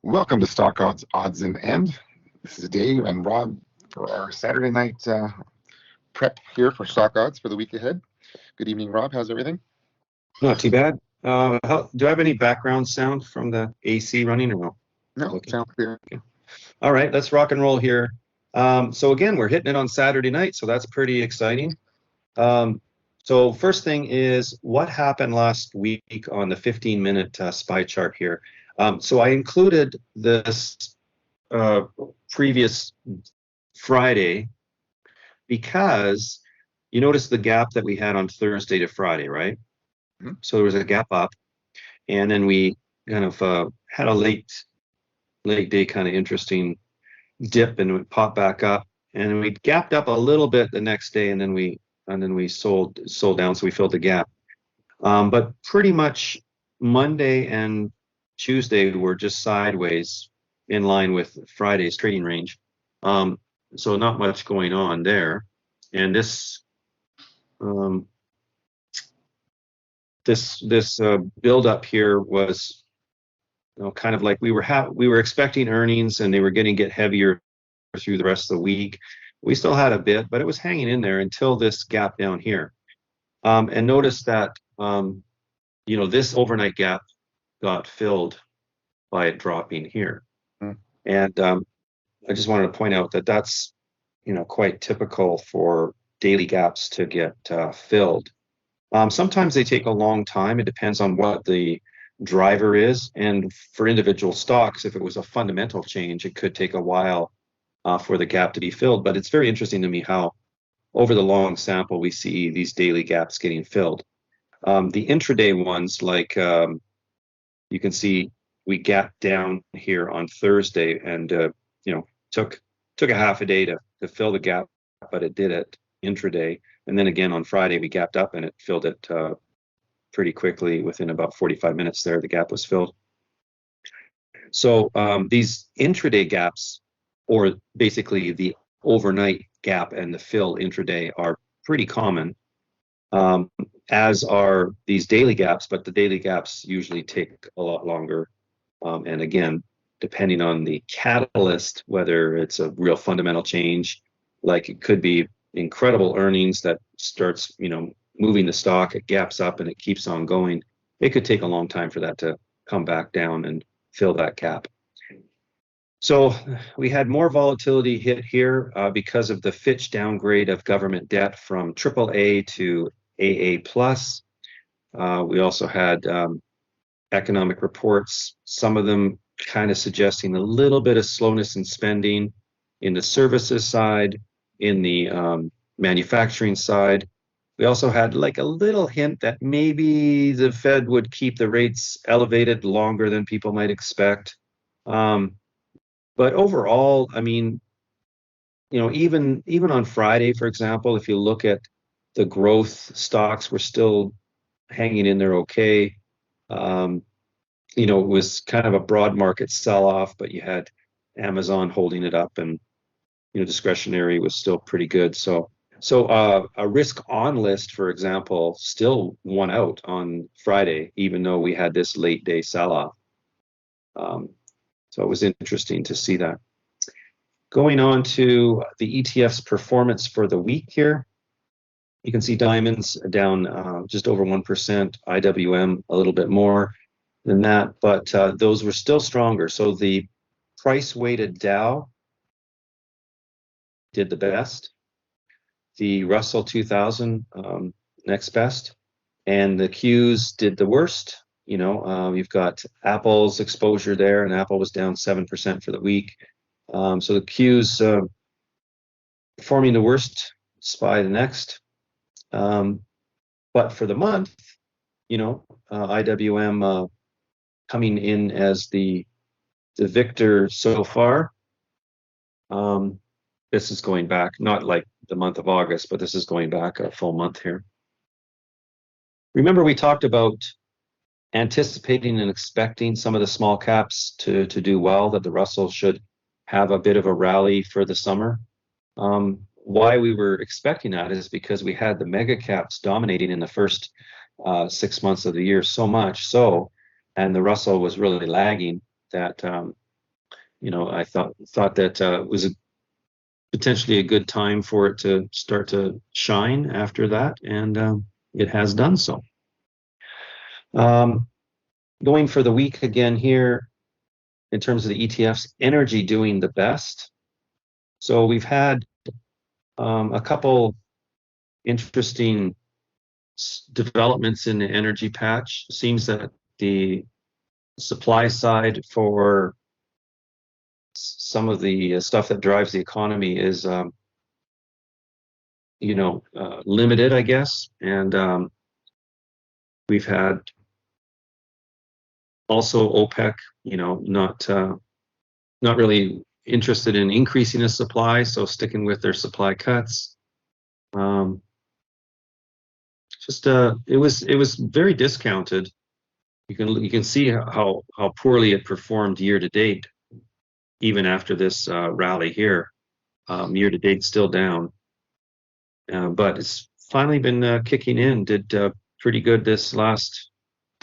Welcome to StockOdds Odds and End. This is Dave and Rob for our Saturday night prep here for StockOdds for the week ahead. Good evening, Rob. How's everything? Not too bad. Do I have any background sound from the AC running or no? No, Okay. sounds clear. All right, let's rock and roll here. So again, we're hitting it on Saturday night, so that's pretty exciting. So first thing is, what happened last week on the 15-minute SPY chart here? So I included this previous Friday because you notice the gap that we had on Thursday to Friday, right? Mhm. So there was a gap up, and then we kind of had a late day kind of interesting dip, and it popped back up, and we gapped up a little bit the next day, and then we sold down, so we filled the gap. But pretty much Monday and Tuesday were just sideways in line with Friday's trading range. So not much going on there. And this build up here was, kind of like we were expecting earnings, and they were going to get heavier through the rest of the week. We still had a bit, but it was hanging in there until this gap down here. And notice that this overnight gap got filled by it dropping here. Mm. And I just wanted to point out that that's quite typical for daily gaps to get filled. Sometimes they take a long time. It depends on what the driver is. And for individual stocks, if it was a fundamental change, it could take a while for the gap to be filled. But it's very interesting to me how over the long sample, we see these daily gaps getting filled. The intraday ones, like you can see, we gapped down here on Thursday, and took a half a day to fill the gap, but it did it intraday. And then again on Friday, we gapped up, and it filled it pretty quickly. Within about 45 minutes there, the gap was filled. So these intraday gaps, or basically the overnight gap and the fill intraday, are pretty common, as are these daily gaps, but the daily gaps usually take a lot longer. And again, depending on the catalyst, whether it's a real fundamental change, like it could be incredible earnings that starts, moving the stock, it gaps up and it keeps on going. It could take a long time for that to come back down and fill that gap. So we had more volatility hit here because of the Fitch downgrade of government debt from AAA to AA+. We also had economic reports, some of them kind of suggesting a little bit of slowness in spending in the services side, in the manufacturing side. We also had like a little hint that maybe the Fed would keep the rates elevated longer than people might expect. But overall, I mean, even on Friday, for example, if you look at the growth stocks, were still hanging in there okay. It was kind of a broad market sell-off, but you had Amazon holding it up, and discretionary was still pretty good. So a risk on list, for example, still won out on Friday, even though we had this late day sell-off. So it was interesting to see that. Going on to the ETF's performance for the week here, you can see diamonds down just over 1%, IWM a little bit more than that, but those were still stronger. So the price-weighted Dow did the best, the Russell 2000 next best, and the Qs did the worst. You've got Apple's exposure there, and Apple was down 7% for the week. So the Qs performing the worst, SPY the next. But for the month, IWM coming in as the victor so far. This is going back, not like the month of August, but this is going back a full month here. Remember, we talked about anticipating and expecting some of the small caps to do well, that the Russell should have a bit of a rally for the summer. Why we were expecting that is because we had the mega caps dominating in the first 6 months of the year so much so, and the Russell was really lagging, that I thought that it was potentially a good time for it to start to shine after that, and it has done so. Going for the week again here, in terms of the ETFs, energy doing the best. So we've had a couple interesting developments in the energy patch. It seems that the supply side for some of the stuff that drives the economy is, limited, I guess. And we've had also OPEC, not really interested in increasing the supply, so sticking with their supply cuts. It was very discounted. You can see how poorly it performed year to date, even after this rally here. Year to date still down, but it's finally been kicking in. Did pretty good this last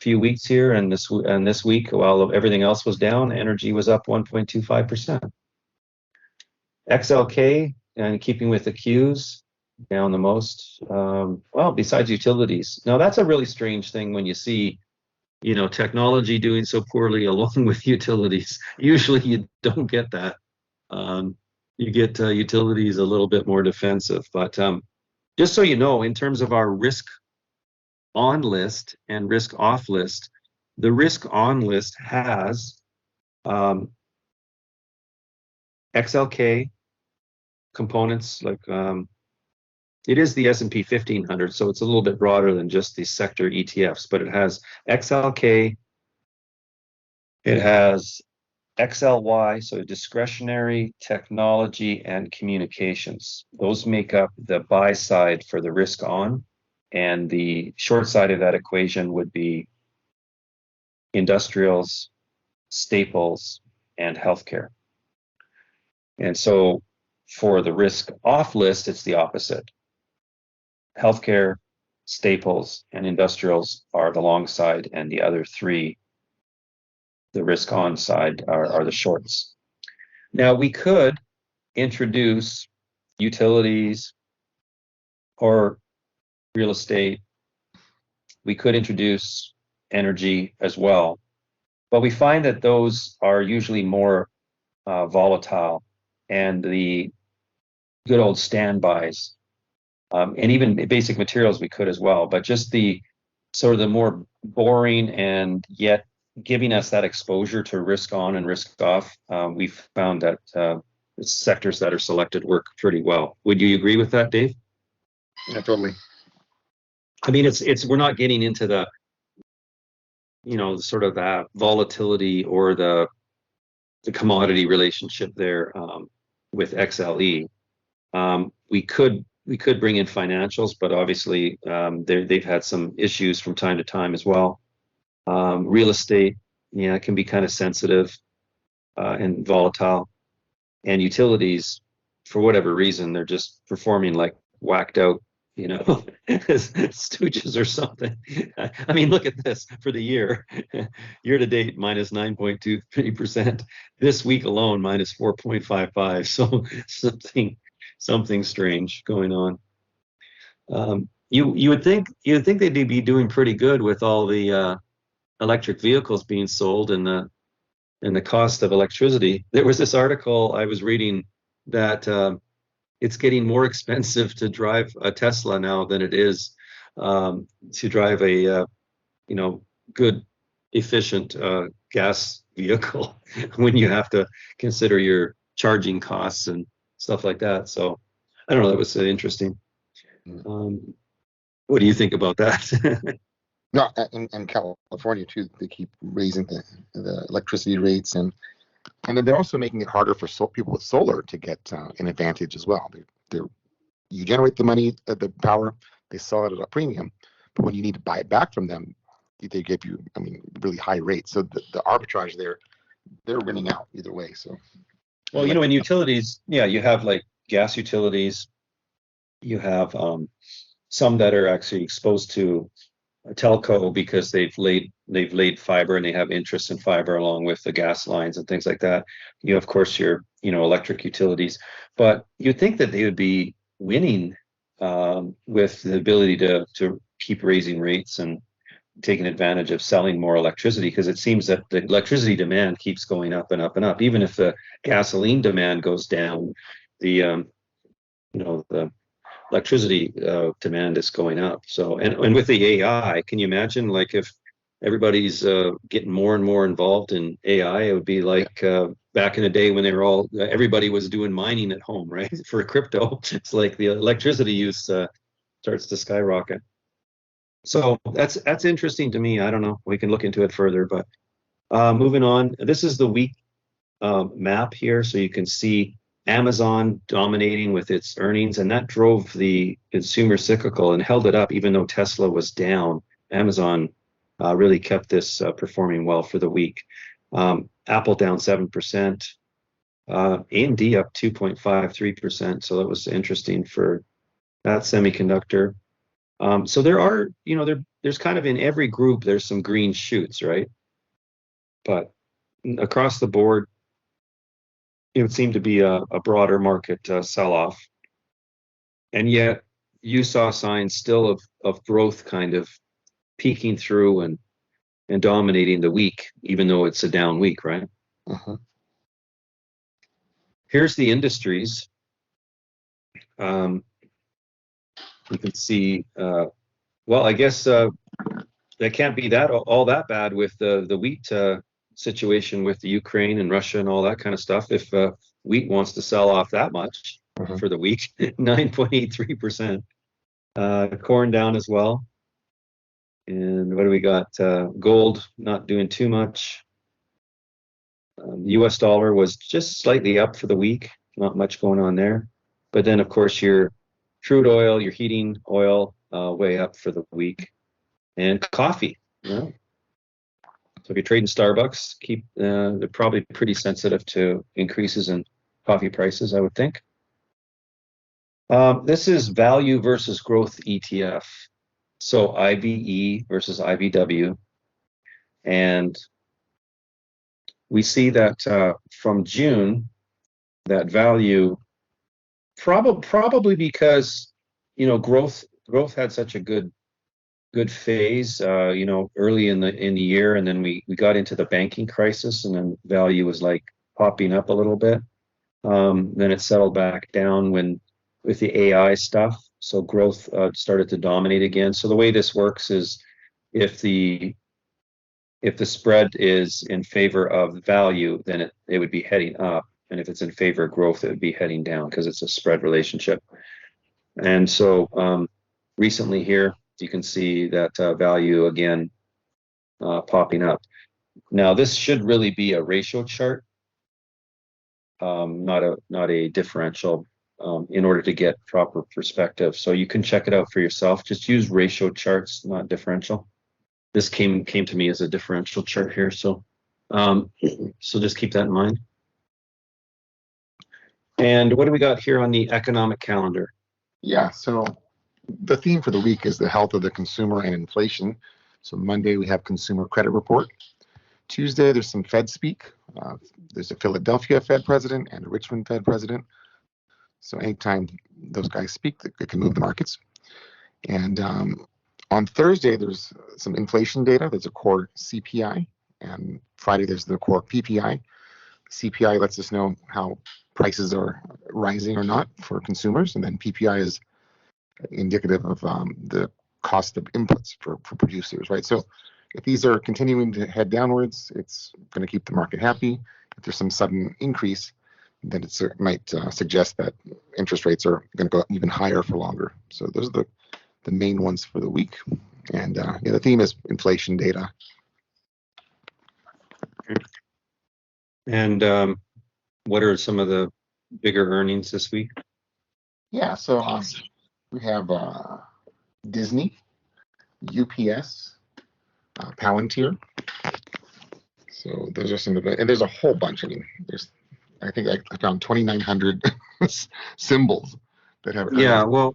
few weeks here, and this week, while everything else was down, energy was up 1.25%. XLK, and keeping with the Qs, down the most. Well, besides utilities. Now that's a really strange thing when you see, technology doing so poorly along with utilities. Usually you don't get that. You get utilities a little bit more defensive. But just so you know, in terms of our risk on list and risk off list, the risk on list has XLK components, like it is the S&P 1500, so it's a little bit broader than just the sector ETFs, but it has XLK, it has XLY, so discretionary, technology, and communications. Those make up the buy side for the risk on, and the short side of that equation would be industrials, staples, and healthcare. And so for the risk off list, it's the opposite. Healthcare, staples, and industrials are the long side, and the other three, the risk on side, are the shorts. Now, we could introduce utilities or real estate. We could introduce energy as well, but we find that those are usually more volatile, and the good old standbys, and even basic materials we could as well, but just the sort of the more boring and yet giving us that exposure to risk on and risk off, we've found that the sectors that are selected work pretty well. Would you agree with that, Dave? Yeah, totally. I mean, we're not getting into the, sort of that volatility or the commodity relationship there with XLE. We could bring in financials, but obviously they've had some issues from time to time as well. Real estate, it can be kind of sensitive and volatile. And utilities, for whatever reason, they're just performing like whacked out, stooges or something. I mean, look at this for the year. Year to date, minus 9.23%. This week alone, minus 4.55. So something strange going on. You would think they'd be doing pretty good with all the electric vehicles being sold and the cost of electricity. There was this article I was reading that it's getting more expensive to drive a Tesla now than it is to drive a good, efficient gas vehicle when you have to consider your charging costs and stuff like that. So I don't know, that was interesting. What do you think about that? No, in California too, they keep raising the electricity rates, and then they're also making it harder for people with solar to get an advantage as well. You generate the money, the power, they sell it at a premium, but when you need to buy it back from them, they give you, really high rates. So the arbitrage there, they're winning out either way. So, well, in utilities, you have like gas utilities, you have some that are actually exposed to telco because they've laid fiber and they have interest in fiber along with the gas lines and things like that. You of course your electric utilities, but you'd think that they would be winning with the ability to keep raising rates and taking advantage of selling more electricity, because it seems that the electricity demand keeps going up and up and up. Even if the gasoline demand goes down, the the electricity demand is going up. So, and with the AI, can you imagine, like, if everybody's getting more and more involved in AI, it would be like back in the day when everybody was doing mining at home, right? For crypto, it's like the electricity use starts to skyrocket. So that's interesting to me. I don't know. We can look into it further, but moving on. This is the week map here, so you can see Amazon dominating with its earnings, and that drove the consumer cyclical and held it up even though Tesla was down. Amazon really kept this performing well for the week. Apple down 7%, AMD up 2.53%, so that was interesting for that semiconductor. So there are, there's kind of in every group, there's some green shoots, right? But across the board, it would seem to be a broader market sell-off. And yet you saw signs still of growth kind of peeking through and dominating the week, even though it's a down week, right? Uh-huh. Here's the industries. You can see, well, I guess that can't be all that bad with the wheat situation with the Ukraine and Russia and all that kind of stuff. If wheat wants to sell off that much for the week, 9.83%. Corn down as well. And what do we got? Gold not doing too much. US dollar was just slightly up for the week. Not much going on there. But then, of course, your crude oil, your heating oil, way up for the week. And coffee. Yeah. So if you're trading Starbucks, they're probably pretty sensitive to increases in coffee prices, I would think. This is value versus growth ETF. So IVE versus IVW. And we see that from June, that value, probably because, growth had such a good phase, early in the year, and then we got into the banking crisis, and then value was like popping up a little bit. Then it settled back down with the AI stuff. So growth started to dominate again. So the way this works is if the spread is in favor of value, then it would be heading up, and if it's in favor of growth, it would be heading down because it's a spread relationship. And so recently here, you can see that value again popping up. Now this should really be a ratio chart, not a differential, in order to get proper perspective. So you can check it out for yourself. Just use ratio charts, not differential. This came to me as a differential chart here, so just keep that in mind. And what do we got here on the economic calendar? Yeah, so the theme for the week is the health of the consumer and inflation. So Monday we have consumer credit report. Tuesday there's some Fed speak. There's a Philadelphia Fed president and a Richmond Fed president. So anytime those guys speak, it can move the markets. And on Thursday there's some inflation data. There's a core CPI, and Friday there's the core PPI. CPI lets us know how prices are rising or not for consumers, and then PPI is indicative of the cost of inputs for producers, right? So if these are continuing to head downwards, it's going to keep the market happy. If there's some sudden increase, then it might suggest that interest rates are going to go even higher for longer. So those are the main ones for the week. And the theme is inflation data. And what are some of the bigger earnings this week? Yeah, so we have Disney, UPS, Palantir. So those are some of the, and there's a whole bunch. I mean, I think I found 2,900 symbols that have. Yeah, well,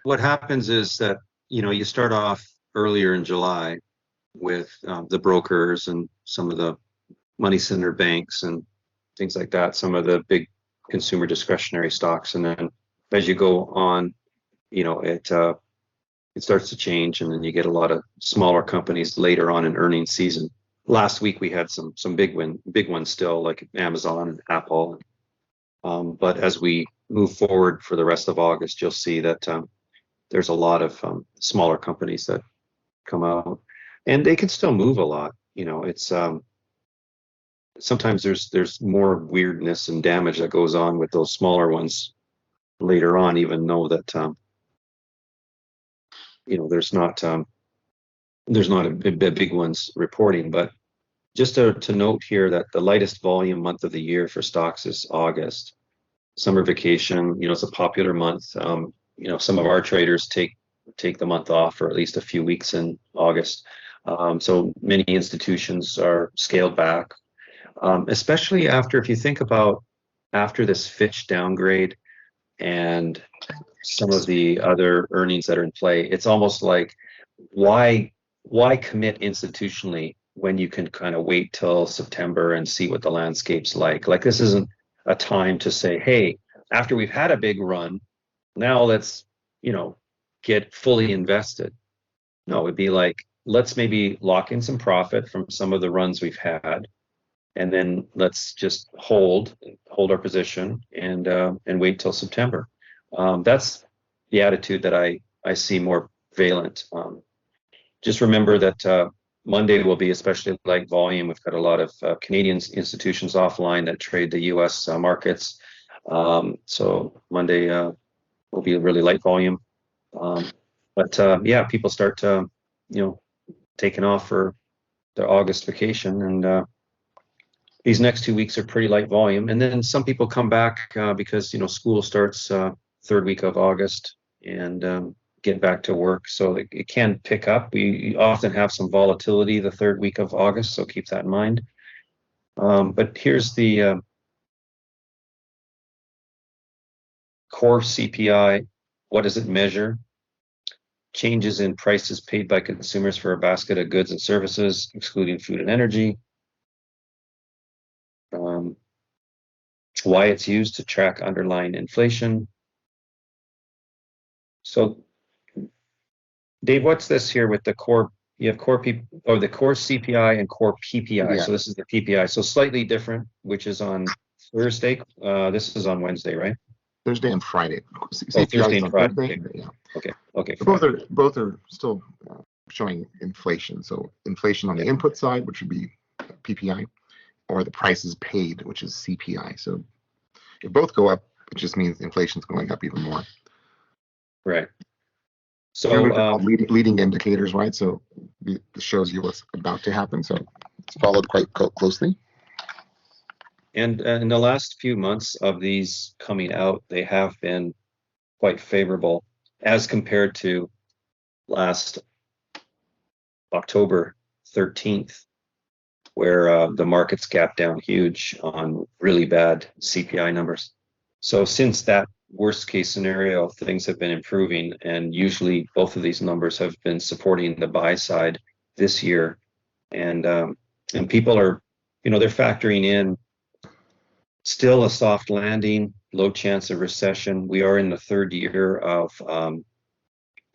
what happens is that you start off earlier in July with the brokers and some of the money center banks and things like that, some of the big consumer discretionary stocks. And then as you go on, it starts to change, and then you get a lot of smaller companies later on in earnings season. Last week we had some big ones still, like Amazon and Apple. But as we move forward for the rest of August, you'll see that there's a lot of smaller companies that come out, and they can still move a lot. It's sometimes there's more weirdness and damage that goes on with those smaller ones later on, even though that there's not a big ones reporting. But just to note here that the lightest volume month of the year for stocks is August. Summer vacation, it's a popular month. Some of our traders take the month off for at least a few weeks in August. So many institutions are scaled back, especially if you think about after this Fitch downgrade and some of the other earnings that are in play. It's almost like, why commit institutionally when you can kind of wait till September and see what the landscape's like? Like, this isn't a time to say, hey, after we've had a big run, now let's, get fully invested. No, it'd be like, let's maybe lock in some profit from some of the runs we've had, and then let's just hold our position and wait till September. That's the attitude that I see more prevalent. Just remember that Monday will be especially light volume. We've got a lot of Canadian institutions offline that trade the U.S. Markets. So Monday will be a really light volume. But people start taking off for their August vacation, and these next 2 weeks are pretty light volume. And then some people come back because school starts third week of August, and get back to work. So it can pick up. We often have some volatility the third week of August, so keep that in mind. But here's the core CPI. What does it measure? Changes in prices paid by consumers for a basket of goods and services, excluding food and energy. Why it's used to track underlying inflation. So, Dave, what's this here with the core? You have the core CPI and core PPI. Yeah. So this is the PPI. So slightly different, which is on Thursday. This is on Wednesday, right? Thursday and Friday. Thursday and Friday. Thursday, yeah. Okay. Both are still showing inflation. So inflation on the input side, which would be PPI, or the prices paid, which is CPI. So if both go up, it just means inflation's going up even more. Right. So leading indicators, right? So it shows you what's about to happen. So it's followed quite closely. And in the last few months of these coming out, they have been quite favorable as compared to last October 13th, where the markets gapped down huge on really bad CPI numbers. So since that worst case scenario, things have been improving, and usually both of these numbers have been supporting the buy side this year. And people are, they're factoring in still a soft landing, low chance of recession. We are in the third year of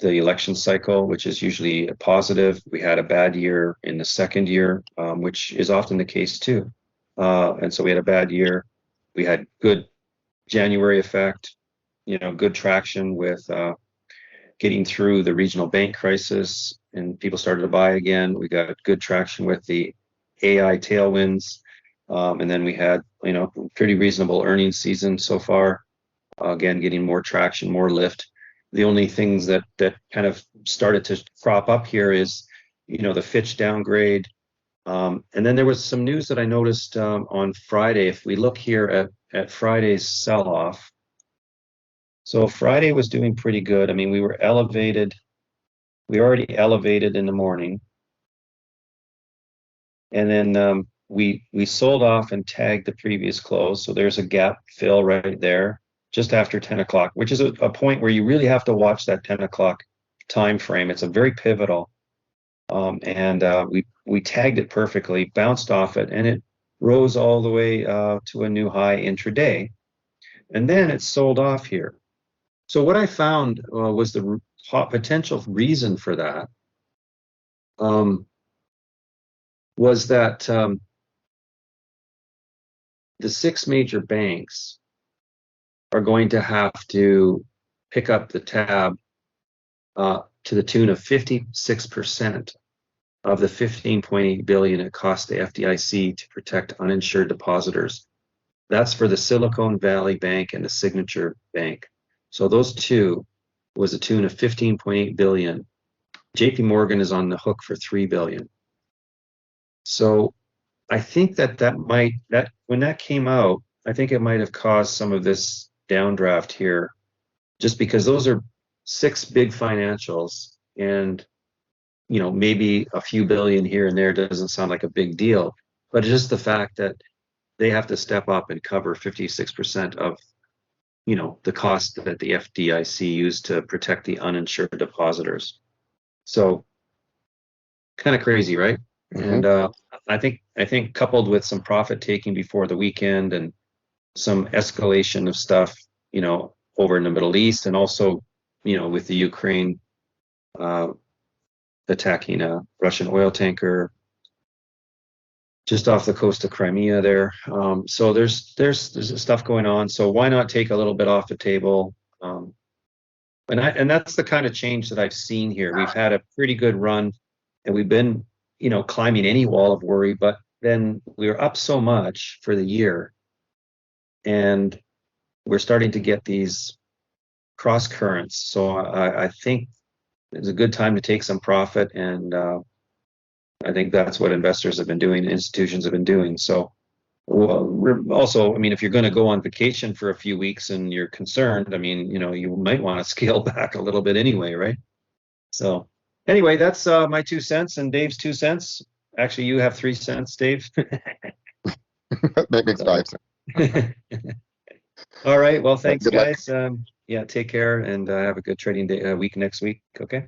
the election cycle, which is usually a positive. We had a bad year in the second year, which is often the case too. And so we had a bad year. We had good January effect, good traction with getting through the regional bank crisis, and people started to buy again. We got good traction with the AI tailwinds. And then we had, pretty reasonable earnings season so far. Again, getting more traction, more lift. The only things that kind of started to crop up here is, the Fitch downgrade. And then there was some news that I noticed on Friday. If we look here at Friday's sell-off, so Friday was doing pretty good. I mean, we were elevated. We already elevated in the morning. And then we sold off and tagged the previous close. So there's a gap fill right there just after 10 o'clock, which is a point where you really have to watch that 10 o'clock time frame. It's a very pivotal. and we tagged it perfectly, bounced off it, and it rose all the way to a new high intraday, and then it sold off here. So what I found was the potential reason for that was that the six major banks are going to have to pick up the tab to the tune of 56% of the 15.8 billion it cost the FDIC to protect uninsured depositors. That's for the Silicon Valley Bank and the Signature Bank. So those two was a tune of 15.8 billion. JP Morgan is on the hook for 3 billion. So I think that when that came out, I think it might have caused some of this downdraft here, just because those are six big financials, and maybe a few billion here and there doesn't sound like a big deal, but it's just the fact that they have to step up and cover 56% of the cost that the FDIC used to protect the uninsured depositors. So kind of crazy, right? Mm-hmm. And I think coupled with some profit taking before the weekend and some escalation of stuff, over in the Middle East, and also, with the Ukraine attacking a Russian oil tanker just off the coast of Crimea there. So there's stuff going on. So why not take a little bit off the table? And that's the kind of change that I've seen here. We've had a pretty good run, and we've been, climbing any wall of worry, but then we were up so much for the year, and we're starting to get these cross currents. So I think it's a good time to take some profit, and I think that's what investors have been doing, institutions have been doing. So also, if you're going to go on vacation for a few weeks and you're concerned, you might want to scale back a little bit anyway, right? So anyway, that's my 2 cents and Dave's 2 cents. Actually, you have 3 cents, Dave. That makes 5 cents. All right. Well, thanks, Good luck. guys. Yeah, take care, and have a good trading day week next week. Okay.